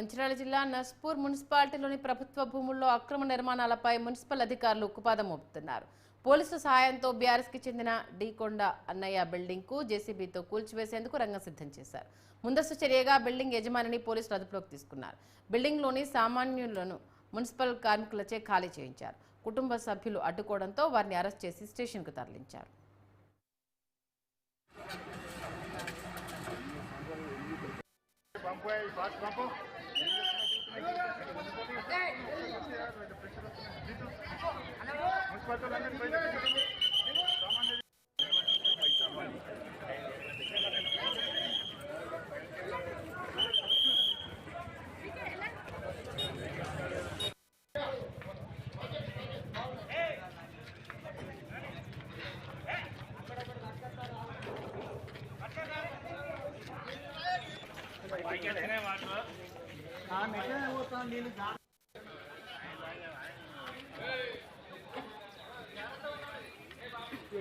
మంచిర్యాల జిల్లా నస్పూర్ మున్సిపాలిటీలోని ప్రభుత్వ భూముల్లో అక్రమ నిర్మాణాలపై మున్సిపల్ అధికారులు ఉక్కుపాదం మోపుతున్నారు. పోలీసుల సహాయంతో బీఆర్ఎస్కి చెందిన డీకొండ అన్నయ్య బిల్డింగ్కు జేసీబీతో కూల్చివేసేందుకు రంగం సిద్ధం చేశారు. ముందస్తు చర్యగా బిల్డింగ్ యజమానిని పోలీసులు అదుపులోకి తీసుకున్నారు. బిల్డింగ్లోని సామాన్యులను మున్సిపల్ కార్మికులచే ఖాళీ చేయించారు. కుటుంబ సభ్యులు అడ్డుకోవడంతో వారిని అరెస్ట్ చేసి స్టేషన్కు తరలించారు.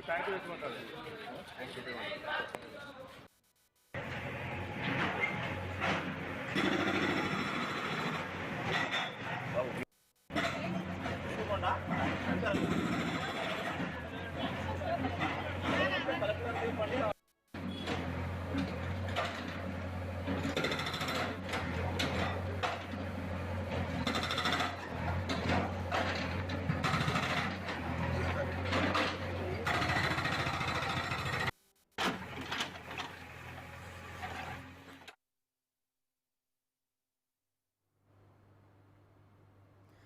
ట్యాంక్ వేసుకుంటారు.